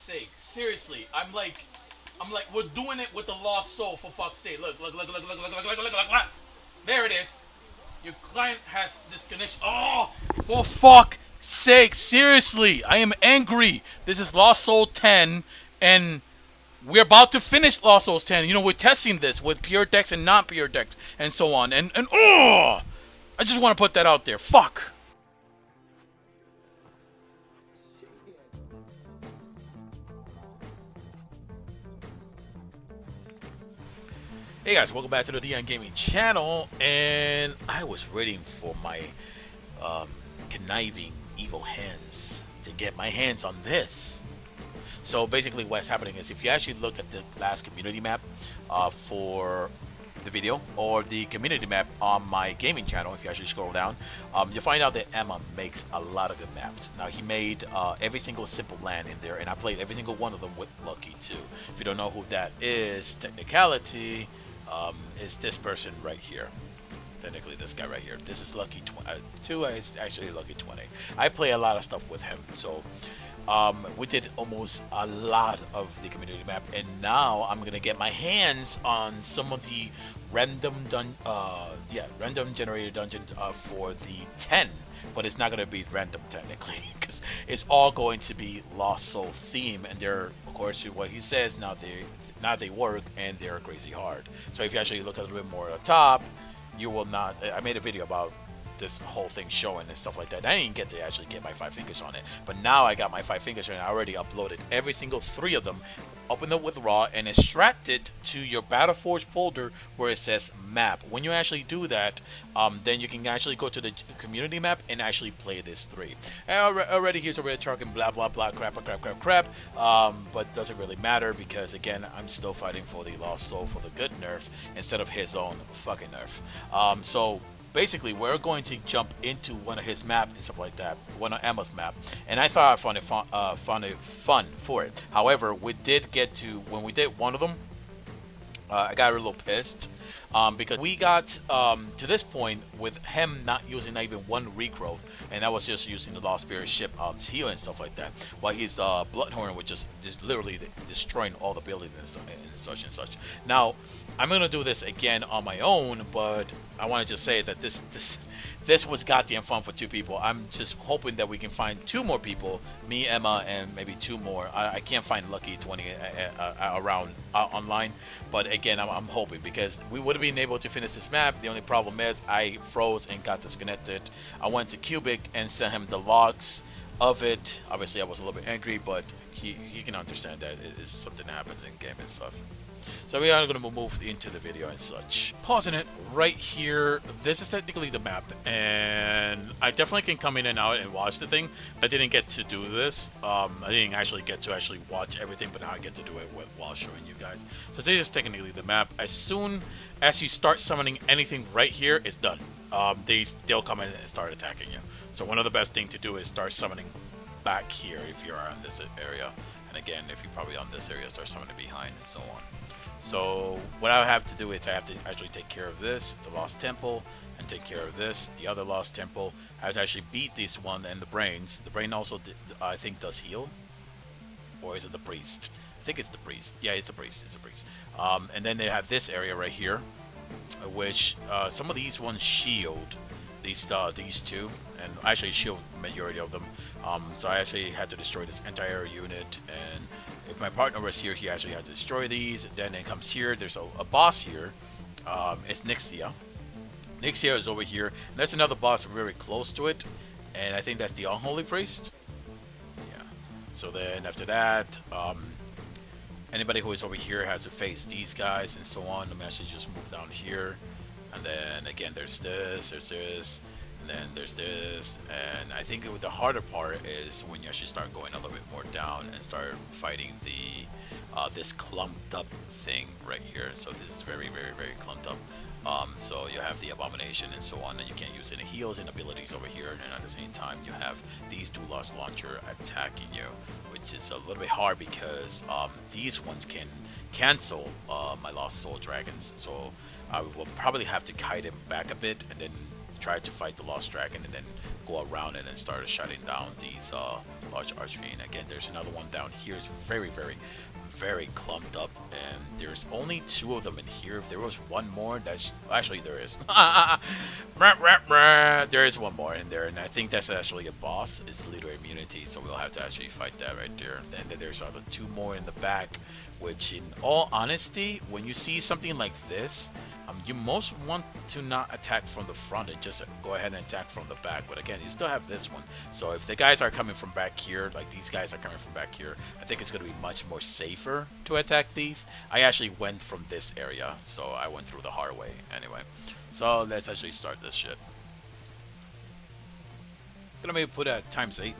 sake, seriously, I'm like, we're doing it with the lost soul for fuck's sake. Look, look, look, look, look, look, look, look, look, look, look. There it is. Your client has disconnection. Oh, for fuck's sake, seriously, I am angry. This is Lost Soul 10, and we're about to finish Lost Souls 10. You know, we're testing this with pure decks and non-pure decks, and so on. And oh, I just want to put that out there. Fuck. Hey guys, welcome back to the DN Gaming channel, and I was waiting for my um, conniving evil hands to get my hands on this. So basically what's happening is if you actually look at the last community map for the video, or the community map on my gaming channel, if you actually scroll down, you'll find out that Emma makes a lot of good maps. Now he made every single simple land in there, and I played every single one of them with Lucky too. If you don't know who that is, technicality, is this person right here. Technically this guy right here. This is Lucky 2 is actually Lucky 20. I play a lot of stuff with him, so we did almost a lot of the community map, and now I'm gonna get my hands on some of the random random generated dungeons for the 10, but it's not gonna be random technically because it's all going to be Lost Soul theme, and they're, of course, what he says, now they work and they're crazy hard. So if you actually look a little bit more at the top, you will not. I made a video about this whole thing showing and stuff like that. I didn't get to actually get my 5 fingers on it, but now I got my 5 fingers and I already uploaded every single 3 of them, open it with raw and extract it to your Battleforge folder where it says map. When you actually do that, then you can actually go to the community map and actually play this 3. And already here's already talking blah blah blah crap, but doesn't really matter because again I'm still fighting for the Lost Soul for the good nerf instead of his own fucking nerf. So basically we're going to jump into one of his map and stuff like that, one of Emma's map, and I thought I found it fun for it. However, we did get to, when we did one of them, I got a little pissed because we got to this point with him not using even one regrowth, and I was just using the Lost Spirit ship heal and stuff like that, while his Bloodhorn was just literally destroying all the buildings and such and such. Now I'm gonna do this again on my own, but I want to just say that this was goddamn fun for 2 people. I'm just hoping that we can find 2 more people, me, Emma, and maybe 2 more. I can't find Lucky 20 around online, but again, I'm hoping, because we would have been able to finish this map. The only problem is I froze and got disconnected. I went to Cubic and sent him the logs of it. Obviously, I was a little bit angry, but he can understand that it is something that happens in game and stuff. So we are going to move into the video and such. Pausing it right here. This is technically the map, and I definitely can come in and out and watch the thing. I didn't get to do this. I didn't actually get to watch everything, but now I get to do it while showing you guys. So this is technically the map. As soon as you start summoning anything right here, it's done. They'll come in and start attacking you. So one of the best thing to do is start summoning back here if you're on this area. And again, if you're probably on this area, start summoning behind and so on. So what I have to do is I have to actually take care of this, the Lost Temple, and take care of this, the other Lost Temple. I have to actually beat this one and the brains. The brain also, I think, does heal. Or is it the priest? I think it's the priest. Yeah, it's a priest. It's a priest. And then they have this area right here, which some of these ones shield these 2, and actually shield majority of them. So I actually had to destroy this entire unit, and if my partner was here, he actually had to destroy these. Then it comes here. There's a boss here. It's Nixia. Nixia is over here. And there's another boss very close to it, and I think that's the Unholy Priest. Yeah. So then after that, anybody who is over here has to face these guys and so on. Let me actually just move down here, and then again there's this, and then there's this, and I think the harder part is when you actually start going a little bit more down and start fighting the this clumped up thing right here. So this is very clumped up. So you have the Abomination and so on, and you can't use any heals and abilities over here, and at the same time you have these 2 Lost Launcher attacking you, which is a little bit hard because these ones can cancel my Lost Soul Dragons. So I will probably have to kite him back a bit and then try to fight the Lost Dragon and then go around it and start shutting down these large Archfiend. Again, there's another one down here. It's very clumped up, and there's only 2 of them in here. If there was one more, that's actually there is. There is one more in there, and I think that's actually a boss. It's leader immunity, so we'll have to actually fight that right there. And then there's other 2 more in the back, which in all honesty, when you see something like this, you most want to not attack from the front and just go ahead and attack from the back. But again, you still have this one. So if the guys are coming from back here, like these guys are coming from back here, I think it's going to be much more safer to attack these. I actually went from this area, so I went through the hard way anyway. So let's actually start this shit. Gonna maybe put at ×8.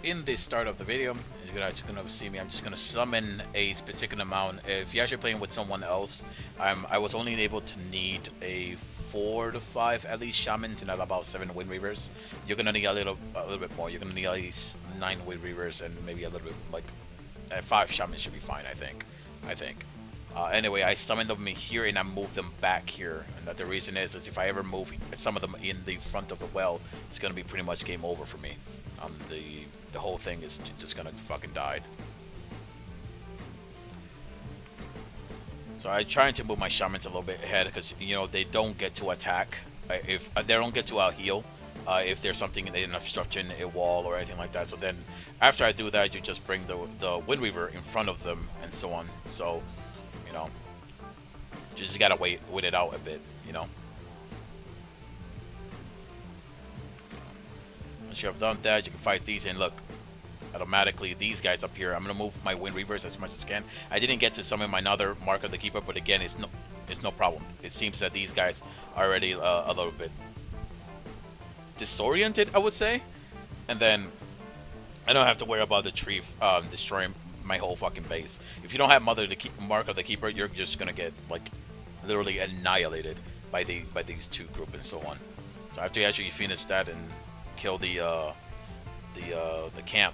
In the start of the video, you're actually gonna see me. I'm just gonna summon a specific amount. If you're actually playing with someone else, I was only able to need a 4 to 5 at least shamans and about 7 Wind Reavers. You're gonna need a little bit more. You're gonna need at least 9 Wind Reavers and maybe a little bit like 5 shamans should be fine. I think. Anyway, I summoned them here and I moved them back here. And that the reason is if I ever move some of them in the front of the well, it's gonna be pretty much game over for me. The whole thing is just gonna fucking die. So I'm trying to move my shamans a little bit ahead because you know they don't get to attack if they don't get to heal if there's something in an obstruction, a wall or anything like that. So then after I do that, you just bring the Wind Weaver in front of them and so on. So you know, you just gotta wait it out a bit, you know. Once you have done that, you can fight these, and look, automatically these guys up here. I'm gonna move my Wind Reavers as much as I can. I didn't get to summon my another Mark of the Keeper, but again, it's no problem. It seems that these guys are already a little bit disoriented, I would say, and then I don't have to worry about the tree destroying my whole fucking base. If you don't have Mark of the Keeper, you're just gonna get like literally annihilated by these 2 groups and so on. So I have to actually finish that and kill the camp.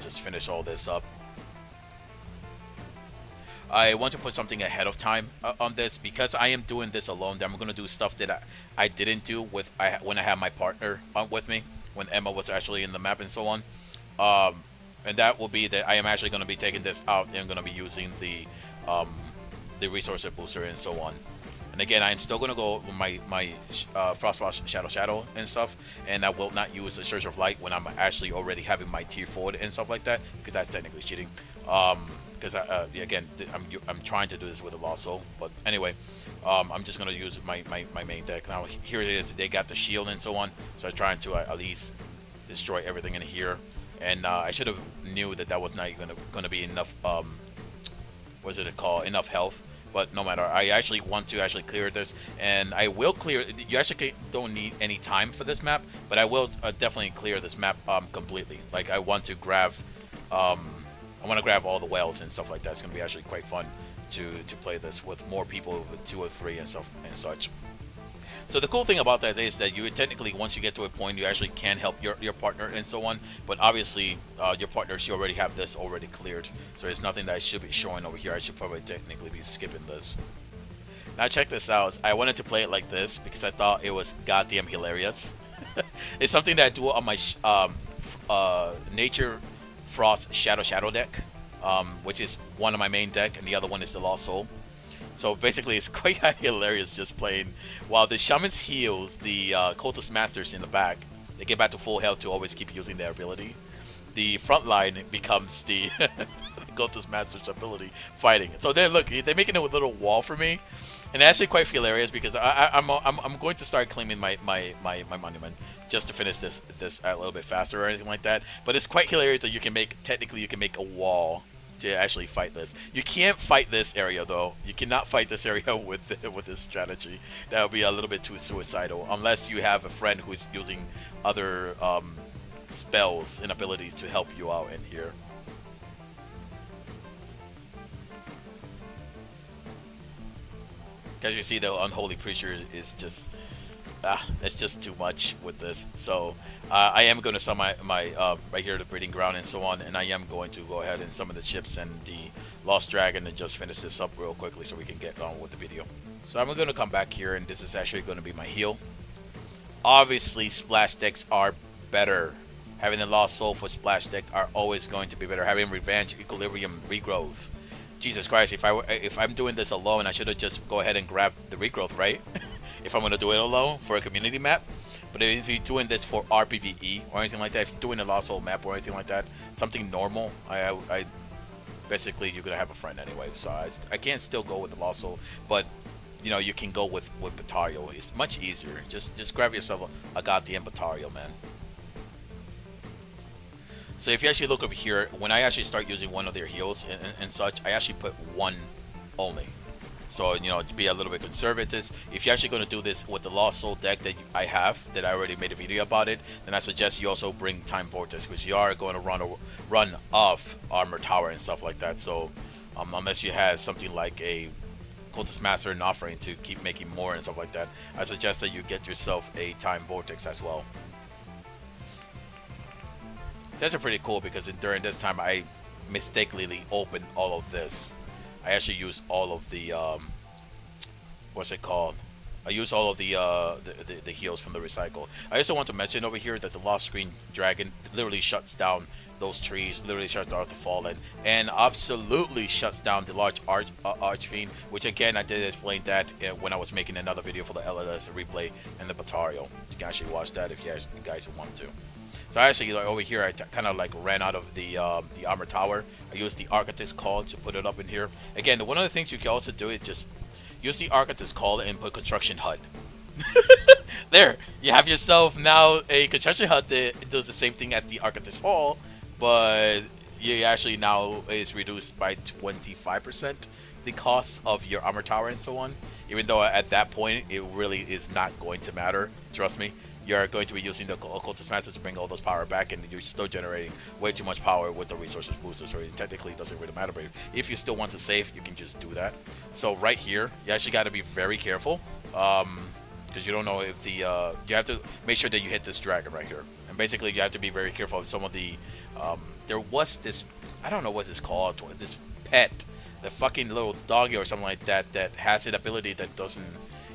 Just finish all this up. I want to put something ahead of time on this because I am doing this alone. Then I'm gonna do stuff that I didn't do when I had my partner with me, when Emma was actually in the map and so on. And that will be that I am actually going to be taking this out and I'm going to be using the resource booster and so on. And again, I'm still going to go with my Frost Shadow and stuff, and I will not use the Surge of Light when I'm actually already having my tier 4 and stuff like that, because that's technically cheating. Because again, I'm trying to do this with a Lost Soul, but anyway, I'm just going to use my main deck. Now here it is. They got the shield and so on, so I'm trying to at least destroy everything in here. And I should have knew that was not gonna be enough. What's it called? Enough health. But no matter. I actually want to actually clear this, and I will clear. You actually don't need any time for this map, but I will definitely clear this map completely. Like I want to grab, I want to grab all the whales and stuff like that. It's gonna be actually quite fun to play this with more people, with 2 or 3 and stuff and such. So the cool thing about that is that you technically, once you get to a point, you actually can help your partner and so on. But obviously, your partners, you already have this already cleared. So there's nothing that I should be showing over here. I should probably technically be skipping this. Now check this out. I wanted to play it like this because I thought it was goddamn hilarious. It's something that I do on my Nature Frost Shadow deck, which is one of my main deck, and the other one is the Lost Soul. So basically, it's quite hilarious just playing. While the Shamans heals, the Cultist Masters in the back, they get back to full health to always keep using their ability. The front line becomes the Cultist Masters ability fighting. So then look, they're making a little wall for me, and it's actually quite hilarious because I'm going to start claiming my monument just to finish this a little bit faster or anything like that. But it's quite hilarious that you can make a wall to actually fight this. You can't fight this area though. You cannot fight this area with this strategy. That would be a little bit too suicidal unless you have a friend who's using other spells and abilities to help you out in here. As you see, the Unholy Preacher is just That's just too much with this. So I am going to sell my right here the breeding ground and so on, and I am going to go ahead and summon the ships and the Lost Dragon and just finish this up real quickly so we can get on with the video. So I'm going to come back here, and this is actually going to be my heal. Obviously, splash decks are better. Having the Lost Soul for splash deck are always going to be better. Having Revenge, Equilibrium, Regrowth. Jesus Christ, if I'm doing this alone, I should have just go ahead and grab the Regrowth, right? If I'm going to do it alone for a community map. But if you're doing this for Rpve or anything like that, if you're doing a Lost Soul map or anything like that, something normal, I basically you're going to have a friend anyway. So I can still go with the Lost Soul, but you know, you can go with Batario. It's much easier. Just grab yourself a goddamn Batario, man. So if you actually look over here, when I actually start using one of their heals and such, I actually put one only. So, you know, to be a little bit conservative, if you're actually going to do this with the Lost Soul deck that I have, that I already made a video about it, then I suggest you also bring Time Vortex, because you are going to run off Armor Tower and stuff like that. So, unless you have something like a Cultist Master and offering to keep making more and stuff like that, I suggest that you get yourself a Time Vortex as well. That's pretty cool, because during this time I mistakenly opened all of this. I actually used all of the what's it called? I used all of the heals from the recycle. I also want to mention over here that the Lost Green Dragon literally shuts down those trees, literally shuts down the Fallen, and absolutely shuts down the large Archfiend, which again I did explain that when I was making another video for the LLS replay and the Batario. You can actually watch that if you guys want to. So I actually, like, over here, I kind of like ran out of the Armor Tower. I used the Architect's Call to put it up in here. Again, one of the things you can also do is just use the Architect's Call and put Construction Hut. There, you have yourself now a Construction Hut that does the same thing as the Architect's Call, but you actually now is reduced by 25% the cost of your Armor Tower and so on. Even though at that point, it really is not going to matter. Trust me. You're going to be using the Cultist Master to bring all those power back, and you're still generating way too much power with the resources booster, so it technically doesn't really matter. But if you still want to save, you can just do that. So right here, you actually got to be very careful, because you don't know if the you have to make sure that you hit this dragon right here. And basically, you have to be very careful of some of the there was this, I don't know what it's called, this pet, the fucking little doggy or something like that, that has an ability that doesn't,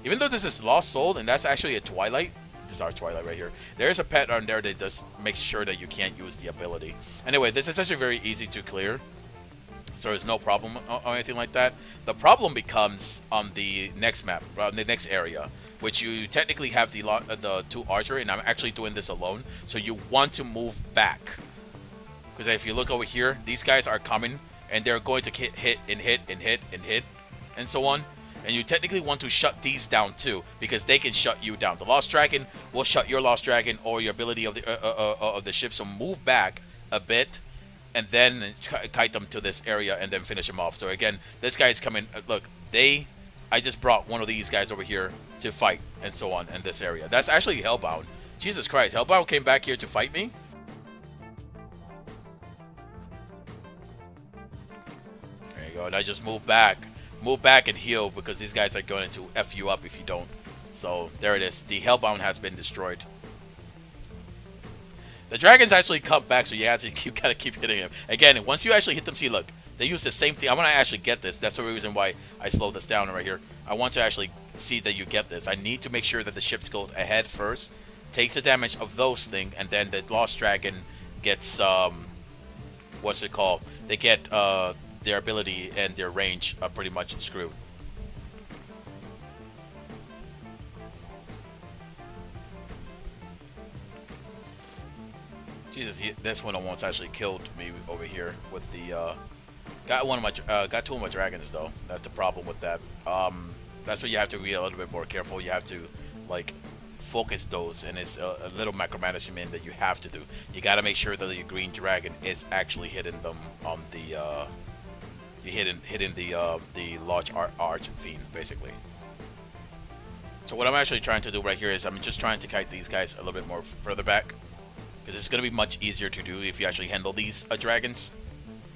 even though this is Lost Soul and that's actually a Twilight. This is our Twilight right here. There's a pet on there that does make sure that you can't use the ability. Anyway, this is actually very easy to clear, so there's no problem or anything like that. The problem becomes on the next map, on the next area, which you technically have the two archer, and I'm actually doing this alone. So you want to move back, because if you look over here, these guys are coming, and they're going to hit and hit and hit and hit, and so on. And you technically want to shut these down too, because they can shut you down. The Lost Dragon will shut your Lost Dragon or your ability of the ship. So move back a bit, and then kite them to this area, and then finish them off. So again, this guy's coming. Look, I just brought one of these guys over here to fight, and so on in this area. That's actually Hellbound. Jesus Christ, Hellbound came back here to fight me. There you go. And I just moved back. Move back and heal, because these guys are going to F you up if you don't. So there it is. The Hellbound has been destroyed. The dragons actually come back, so you actually gotta keep hitting him. Again, once you actually hit them, see, look, they use the same thing. I want to actually get this. That's the reason why I slowed this down right here. I want to actually see that you get this. I need to make sure that the ships goes ahead first, takes the damage of those things, and then the Lost Dragon gets what's it called? They get their ability and their range are pretty much screwed. Jesus, this one almost actually killed me over here with the got two of my dragons though. That's the problem with that. That's where you have to be a little bit more careful. You have to like focus those, and it's a little micromanagement that you have to do. You got to make sure that your green dragon is actually hitting them on the hitting the large Archfiend basically. So what I'm actually trying to do right here is I'm just trying to kite these guys a little bit more further back, because it's going to be much easier to do if you actually handle these dragons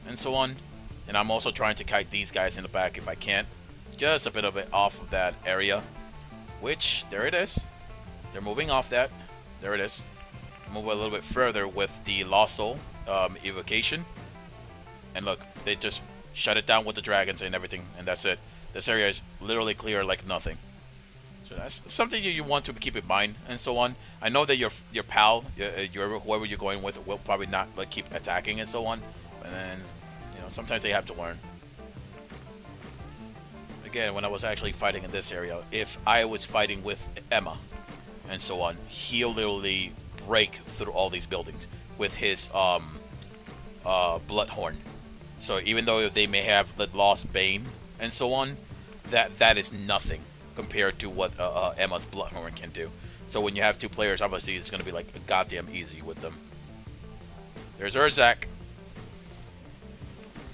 and so on. And I'm also trying to kite these guys in the back if I can, just a bit of it off of that area, which there it is. They're moving off that. There it is. Move a little bit further with the Lost Soul evocation. And look, they just shut it down with the dragons and everything, and that's it. This area is literally clear like nothing. So that's something you want to keep in mind and so on. I know that your pal, whoever you're going with, will probably not like keep attacking and so on. And then, you know, sometimes they have to learn. Again, when I was actually fighting in this area, if I was fighting with Emma and so on, he'll literally break through all these buildings with his Bloodhorn. So even though they may have the lost Bane and so on, that is nothing compared to what Emma's Bloodhorn can do. So when you have two players, obviously it's going to be like goddamn easy with them. There's Urzak.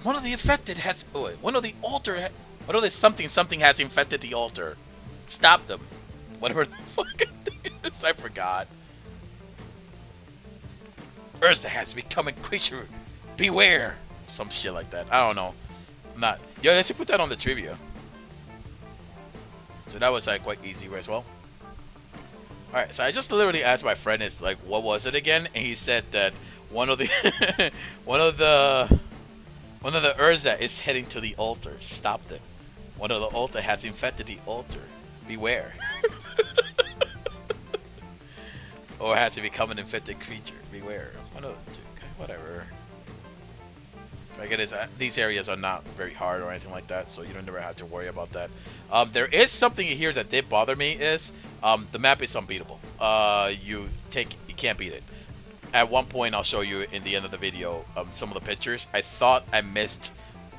One of the affected has... Oh wait, one of the altar... What are they? Something has infected the altar. Stop them. Whatever the fucking thing is, I forgot. Urza has become a creature. Beware. Some shit like that. I don't know. Not. Yo, let's put that on the trivia. So that was like quite easy as well. Alright, so I just literally asked my friend, is like, what was it again? And he said that one of the one of the Urza is heading to the altar. Stop them. One of the altar has infected the altar. Beware. Or has he become an infected creature? Beware. One of the two. Okay, whatever. So I guess these areas are not very hard or anything like that, so you don't never have to worry about that. There is something here that did bother me is the map is unbeatable. You can't beat it. At one point, I'll show you in the end of the video some of the pictures. I thought I missed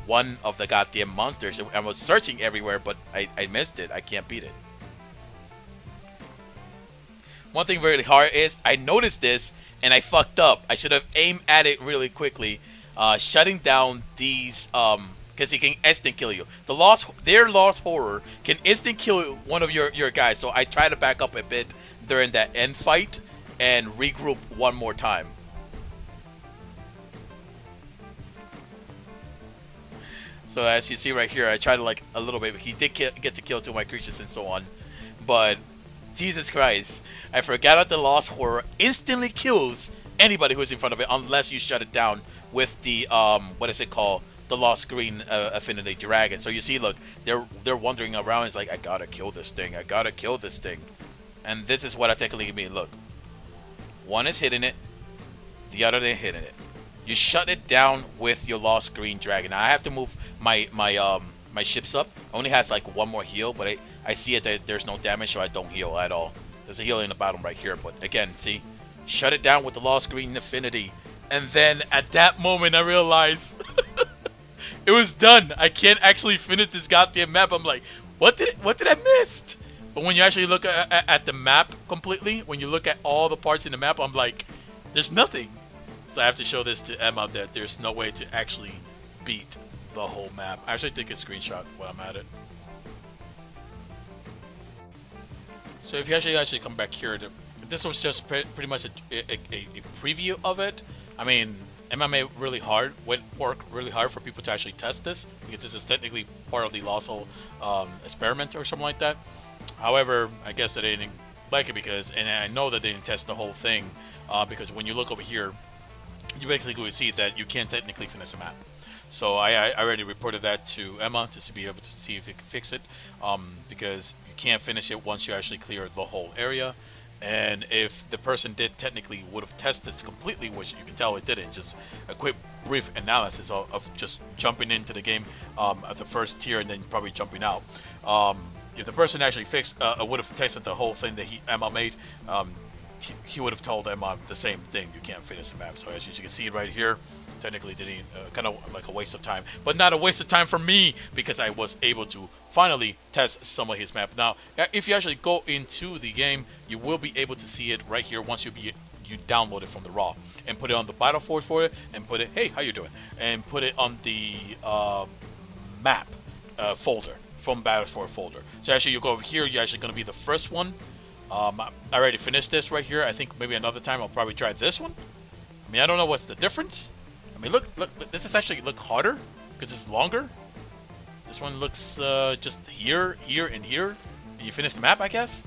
one of the goddamn monsters. I was searching everywhere, but I missed it. I can't beat it. One thing really hard is I noticed this and I fucked up. I should have aimed at it really quickly. Shutting down these because he can instant kill you. Their lost horror can instant kill one of your guys. So I try to back up a bit during that end fight and regroup one more time. So as you see right here, I tried to like a little bit. He did get to kill two of my creatures and so on, but Jesus Christ, I forgot that the lost horror instantly kills anybody who's in front of it unless you shut it down with the what is it called, the lost green affinity dragon. So you see, look, they're wandering around. It's like, I gotta kill this thing. I gotta kill this thing. And this is what I technically mean. Look, one is hitting it, the other is hitting it. You shut it down with your lost green dragon. Now I have to move my ships up. Only has like one more heal, but I see it that there's no damage, so I don't heal at all. There's a heal in the bottom right here, but again, see, shut it down with the lost green affinity, and then at that moment I realized it was done. I can't actually finish this goddamn map. I'm like, what did I miss? But when you actually look at the map completely, when you look at all the parts in the map, I'm like, there's nothing. So I have to show this to Emma that there's no way to actually beat the whole map. I actually take a screenshot when I'm at it. So if you actually come back here, this was just pretty much a preview of it. I mean, Emma made work really hard for people to actually test this, because this is technically part of the Lost Soul experiment or something like that. However, I guess that they didn't like it because, and I know that they didn't test the whole thing, because when you look over here, you basically will see that you can't technically finish a map. So I already reported that to Emma to be able to see if it can fix it, because you can't finish it once you actually clear the whole area. And if the person technically would have tested this completely, which you can tell it didn't, just a quick brief analysis of just jumping into the game at the first tier and then probably jumping out. If the person actually would have tested the whole thing that Emma made, he would have told Emma the same thing. You can't finish the map. So as you can see right here, technically didn't kind of like a waste of time, but not a waste of time for me, because I was able to finally test some of his map. Now, if you actually go into the game, you will be able to see it right here once you download it from the raw and put it on the battlefield for it, and put it, hey, how you doing, and put it on the map folder from battlefield folder. So actually, you go over here, you're actually going to be the first one. I already finished this right here. I think maybe another time I'll probably try this one. I mean, I don't know what's the difference. I mean, look, this is actually look harder because it's longer. This one looks just here, and here. And you finish the map, I guess.